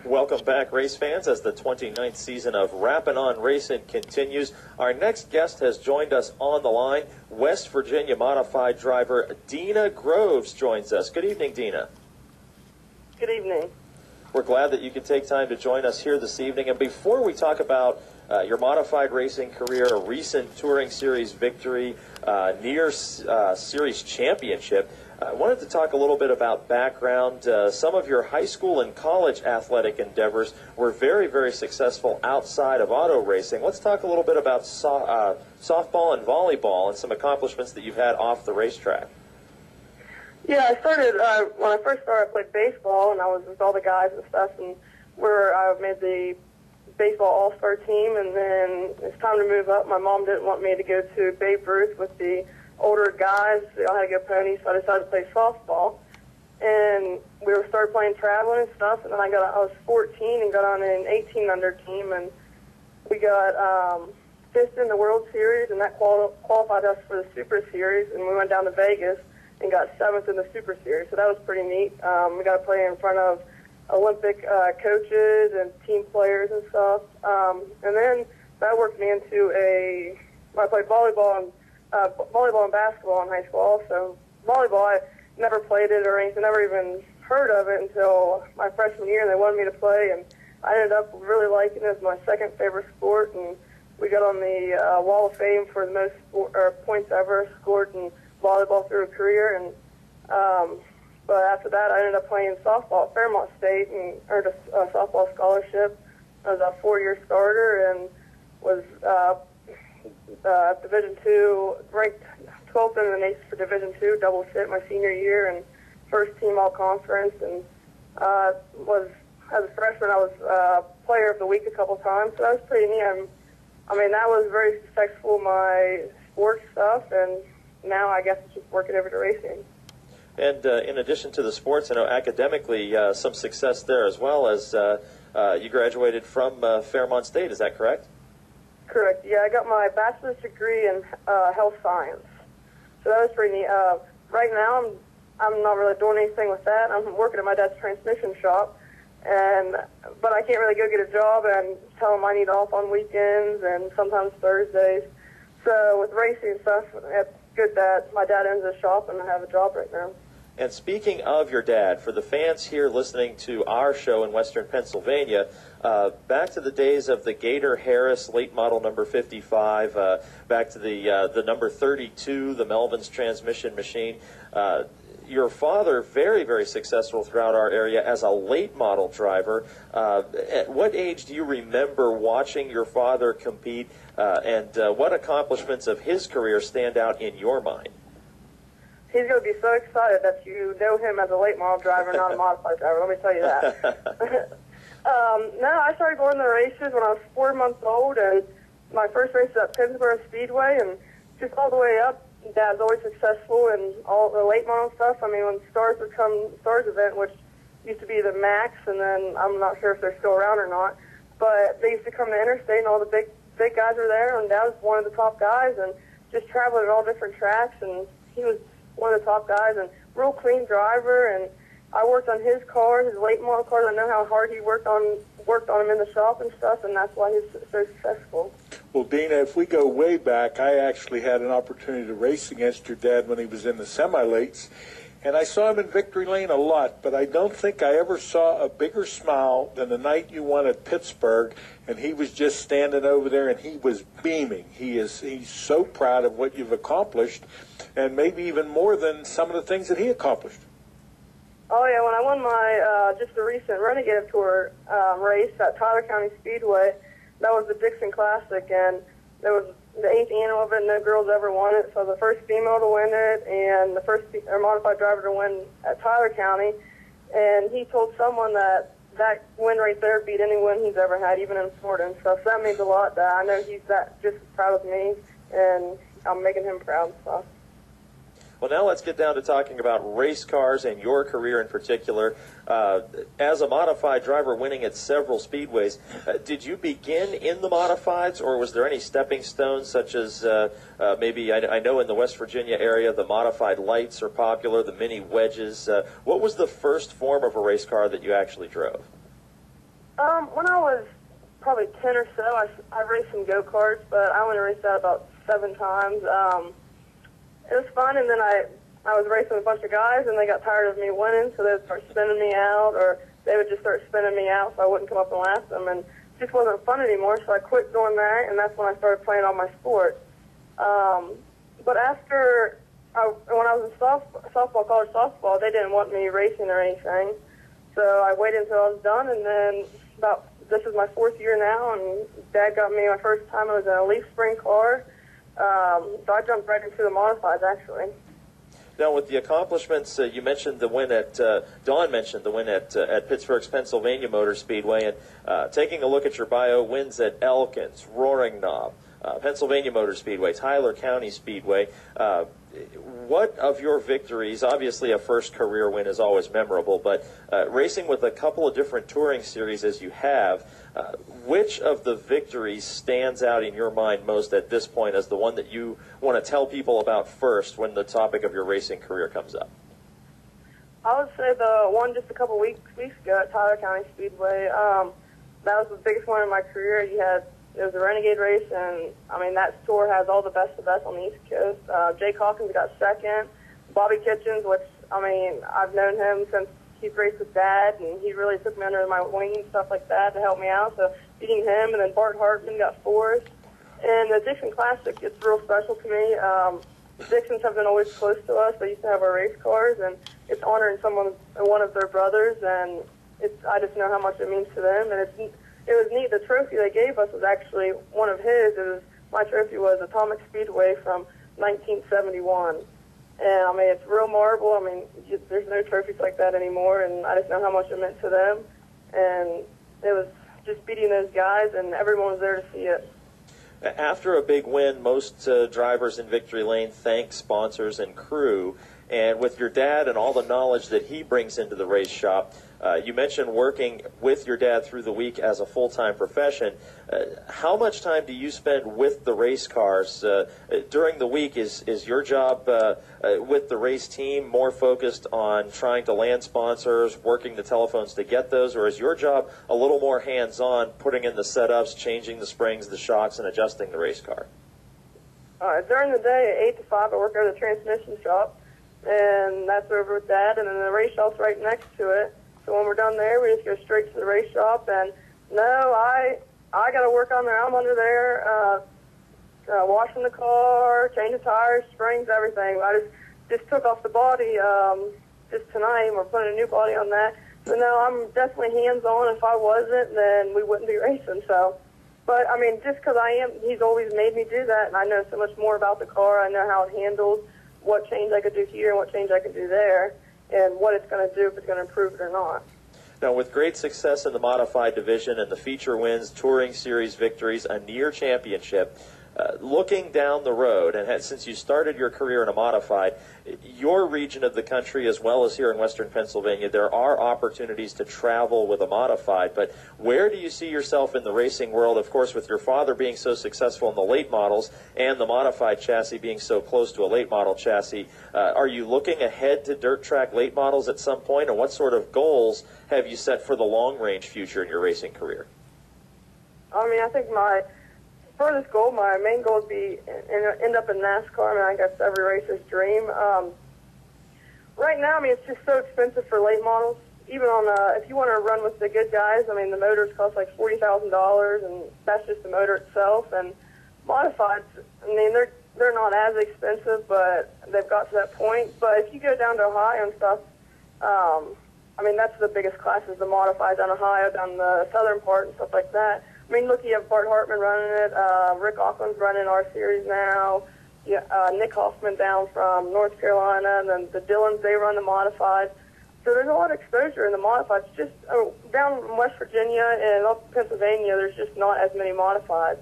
Welcome back, race fans, as the 29th season of Rapin on Racin continues. Our next guest has joined us on the line. West Virginia modified driver Deana Groves joins us. Good evening, Deana. Good evening. We're glad that you could take time to join us here this evening. And before we talk about your modified racing career, a recent Touring Series victory, near Series championship, I wanted to talk a little bit about background. Some of your high school and college athletic endeavors were very, very successful outside of auto racing. Let's talk a little bit about softball and volleyball and some accomplishments that you've had off the racetrack. Yeah, I started, when I first started, I played baseball, and I was with all the guys and stuff, and I made the baseball all-star team, and then it's time to move up. My mom didn't want me to go to Babe Ruth with the older guys. They all had to go ponies, so I decided to play softball. And we started playing traveling and stuff, and then I was 14 and got on an 18-under team, and we got fifth in the World Series, and that qualified us for the Super Series, and we went down to Vegas and got seventh in the Super Series, so that was pretty neat. We got to play in front of Olympic coaches and team players and stuff. And then that worked me into I played volleyball and basketball in high school also. Volleyball, I never played it or anything, never even heard of it until my freshman year, and they wanted me to play, and I ended up really liking it as my second favorite sport, and we got on the Wall of Fame for the most points ever scored in volleyball through a career. And but after that, I ended up playing softball at Fairmont State and earned a softball scholarship. I was a four-year starter and was Division II, ranked 12th in the nation for Division II, double sit my senior year, and first team all-conference. And as a freshman, I was player of the week a couple times, so that was pretty neat. I mean, that was very successful, my sports stuff, and now I guess it's just working over to racing. And in addition to the sports, I know academically some success there as well, as you graduated from Fairmont State. Is that correct? Correct. Yeah, I got my bachelor's degree in health science, so that was pretty neat. Right now, I'm not really doing anything with that. I'm working at my dad's transmission shop, but I can't really go get a job and tell him I need off on weekends and sometimes Thursdays. So with racing and stuff, it's good that my dad owns a shop and I have a job right now. And speaking of your dad, for the fans here listening to our show in Western Pennsylvania, back to the days of the Gator Harris late model number 55, back to the number 32, the Melvin's transmission machine. Your father, very, very successful throughout our area as a late model driver. At what age do you remember watching your father compete, and what accomplishments of his career stand out in your mind? He's going to be so excited that you know him as a late model driver, not a modified driver. Let me tell you that. No, I started going to the races when I was 4 months old, and my first race was at Pittsburgh Speedway, and just all the way up, Dad's always successful in all the late model stuff. I mean, when Stars would come, Stars event, which used to be the Max, and then I'm not sure if they're still around or not, but they used to come to Interstate, and all the big guys were there, and Dad was one of the top guys, and just traveling at all different tracks, and he was one of the top guys, and real clean driver. And I worked on his cars, his late model cars. I know how hard he worked on him in the shop and stuff, and that's why he's so successful. Well, Deana, if we go way back, I actually had an opportunity to race against your dad when he was in the semi-lates, and I saw him in Victory Lane a lot, but I don't think I ever saw a bigger smile than the night you won at Pittsburgh, and he was just standing over there, and he was beaming. He's so proud of what you've accomplished, and maybe even more than some of the things that he accomplished. Oh, yeah, when I won my just the recent Renegade Tour race at Tyler County Speedway, that was the Dixon Classic, and there was the 8th annual of it, no girls ever won it, so the first female to win it and the first modified driver to win at Tyler County. And he told someone that win right there beat any win he's ever had, even in Florida and stuff. So that means a lot. That I know he's just as proud of me, and I'm making him proud. So. Well, now let's get down to talking about race cars and your career in particular. As a modified driver winning at several speedways, did you begin in the modifieds, or was there any stepping stones such as maybe, I know in the West Virginia area, the modified lights are popular, the mini wedges. What was the first form of a race car that you actually drove? When I was probably 10 or so, I raced some go-karts, but I only raced that about 7 times. It was fun, and then I was racing with a bunch of guys, and they got tired of me winning, so they would start spinning me out, or they would just start spinning me out so I wouldn't come up and lap them, and it just wasn't fun anymore, so I quit doing that, and that's when I started playing all my sports. But when I was in softball, college softball, they didn't want me racing or anything, so I waited until I was done, and then this is my 4th year now, and Dad got me my first time. It was in a Leaf Spring car, so I jumped right into the modifieds, actually. Now, with the accomplishments, you mentioned the win at, Dawn mentioned the win at Pittsburgh's Pennsylvania Motor Speedway, and taking a look at your bio, wins at Elkins, Roaring Knob, Pennsylvania Motor Speedway, Tyler County Speedway. What of your victories, obviously a first career win is always memorable, but racing with a couple of different touring series as you have, which of the victories stands out in your mind most at this point as the one that you want to tell people about first when the topic of your racing career comes up? I would say the one just a couple weeks ago at Tyler County Speedway. That was the biggest one in my career. It was a Renegade race, and, I mean, that tour has all the best of the best on the East Coast. Jake Hawkins got second. Bobby Kitchens, which, I mean, I've known him since he's raced with Dad, and he really took me under my wing and stuff like that to help me out. So beating him, and then Bart Hartman got 4th. And the Dixon Classic, it's real special to me. The Dixons have been always close to us. They used to have our race cars, and it's honoring one of their brothers, and I just know how much it means to them, and it was neat. The trophy they gave us was actually one of his. My trophy was Atomic Speedway from 1971. And, I mean, it's real marble. I mean, there's no trophies like that anymore, and I just know how much it meant to them. And it was just beating those guys, and everyone was there to see it. After a big win, most drivers in Victory Lane thank sponsors and crew. And with your dad and all the knowledge that he brings into the race shop, you mentioned working with your dad through the week as a full-time profession. How much time do you spend with the race cars during the week? Is your job with the race team more focused on trying to land sponsors, working the telephones to get those, or is your job a little more hands-on, putting in the setups, changing the springs, the shocks, and adjusting the race car? During the day, 8 to 5, I work at the transmission shop, and that's over with Dad, and then the race shop's right next to it. So when we're done there, we just go straight to the race shop, and no, I got to work on there. I'm under there washing the car, changing tires, springs, everything. I just took off the body just tonight, and we're putting a new body on that. So no, I'm definitely hands-on. If I wasn't, then we wouldn't be racing. So, but I mean, just because he's always made me do that, and I know so much more about the car. I know how it handles, what change I could do here and what change I could do there, and what it's going to do, if it's going to improve it or not. Now, with great success in the modified division and the feature wins, touring series victories, a near championship, looking down the road, and since you started your career in a modified, your region of the country as well as here in Western Pennsylvania, there are opportunities to travel with a modified, but where do you see yourself in the racing world? Of course, with your father being so successful in the late models and the modified chassis being so close to a late model chassis, are you looking ahead to dirt track late models at some point, and what sort of goals have you set for the long-range future in your racing career? I mean, I think my furthest goal, my main goal would be end up in NASCAR. I mean, I guess every racer's dream. Right now, I mean, it's just so expensive for late models. Even on if you want to run with the good guys, I mean, the motors cost like $40,000, and that's just the motor itself. And modifieds, I mean, they're not as expensive, but they've got to that point. But if you go down to Ohio and stuff, I mean, that's the biggest class is the modifieds down Ohio, down the southern part and stuff like that. I mean, look, you have Bart Hartman running it. Rick Auckland's running our series now. Nick Hoffman down from North Carolina. And then the Dillons, they run the modified. So there's a lot of exposure in the modifieds. Just down in West Virginia and up in Pennsylvania, there's just not as many modifieds.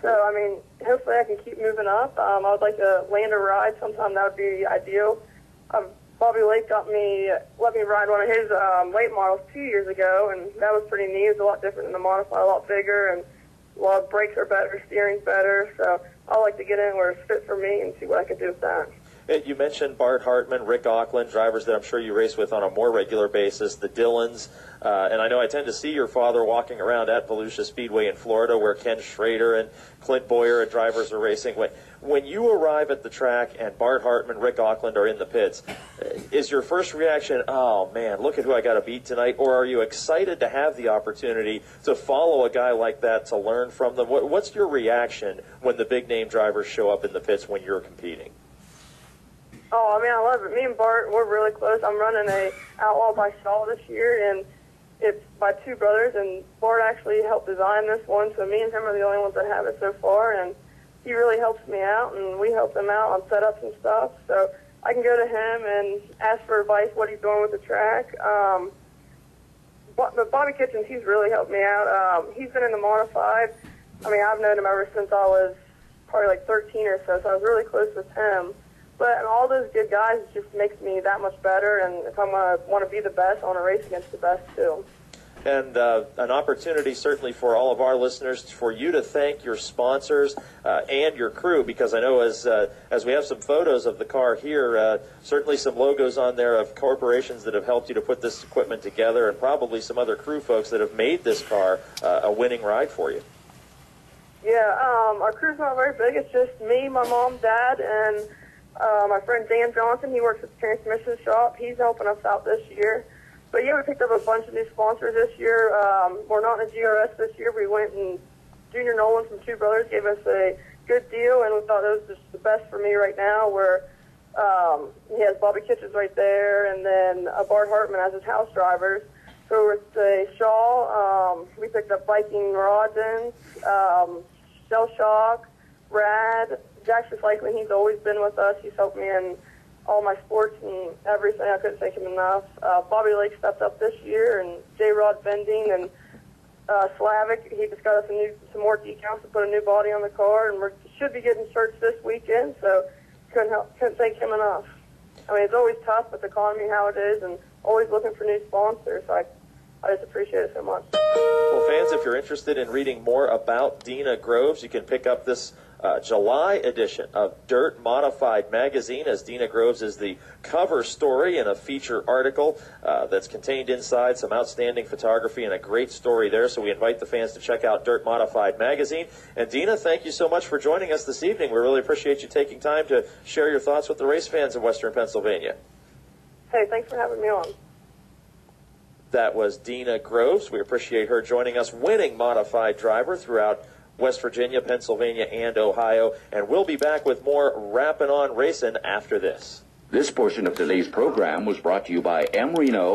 So, I mean, hopefully I can keep moving up. I would like to land a ride sometime. That would be ideal. Bobby Lake let me ride one of his late models 2 years ago, and that was pretty neat. It was a lot different than the modified, a lot bigger, and a lot of brakes are better, steering's better. So I like to get in where it's fit for me and see what I can do with that. You mentioned Bart Hartman, Rick Auckland, drivers that I'm sure you race with on a more regular basis, the Dillons, and I know I tend to see your father walking around at Volusia Speedway in Florida where Ken Schrader and Clint Boyer and drivers are racing. When you arrive at the track and Bart Hartman, Rick Auckland are in the pits, is your first reaction, oh man, look at who I got to beat tonight, or are you excited to have the opportunity to follow a guy like that, to learn from them? What's your reaction when the big name drivers show up in the pits when you're competing? Oh, I mean, I love it. Me and Bart, we're really close. I'm running a Outlaw by Shaw this year, and it's by two brothers, and Bart actually helped design this one, so me and him are the only ones that have it so far, and he really helps me out, and we help him out on setups and stuff, so I can go to him and ask for advice, what he's doing with the track. But Bobby Kitchens, he's really helped me out. He's been in the modified. I mean, I've known him ever since I was probably like 13 or so, so I was really close with him. But all those good guys just makes me that much better, and if I'm going to want to be the best, I want to race against the best too. And an opportunity certainly for all of our listeners for you to thank your sponsors and your crew, because I know as we have some photos of the car here, certainly some logos on there of corporations that have helped you to put this equipment together, and probably some other crew folks that have made this car a winning ride for you. Yeah, our crew's not very big. It's just me, my mom, dad, and my friend Dan Johnson. He works at the transmission shop. He's helping us out this year. But yeah, we picked up a bunch of new sponsors this year. We're not in the GRS this year. We went and Junior Nolan from Two Brothers gave us a good deal, and we thought it was just the best for me right now, where he has Bobby Kitchens right there, and then Bart Hartman as his house drivers. So with the Shaw, we picked up Viking Roddens, Shell Shock, Rad, Jack's Recycling. He's always been with us. He's helped me in all my sports and everything. I couldn't thank him enough. Bobby Lake stepped up this year, and J-Rod Vending, and Slavic. He just got us some more decals to put a new body on the car, and we should be getting shirts this weekend, so couldn't thank him enough. I mean, it's always tough with the economy how it is, and always looking for new sponsors, so I just appreciate it so much. Well, fans, if you're interested in reading more about Deana Groves, you can pick up this July edition of Dirt Modified magazine, as Deana Groves is the cover story in a feature article that's contained inside some outstanding photography and a great story there. So we invite the fans to check out Dirt Modified magazine. And Deana, thank you so much for joining us this evening. We really appreciate you taking time to share your thoughts with the race fans of Western Pennsylvania. Hey, thanks for having me on. That was Deana Groves. We appreciate her joining us, winning modified driver throughout West Virginia, Pennsylvania, and Ohio. And we'll be back with more Rapin on Racin after this. This portion of today's program was brought to you by M. Reno.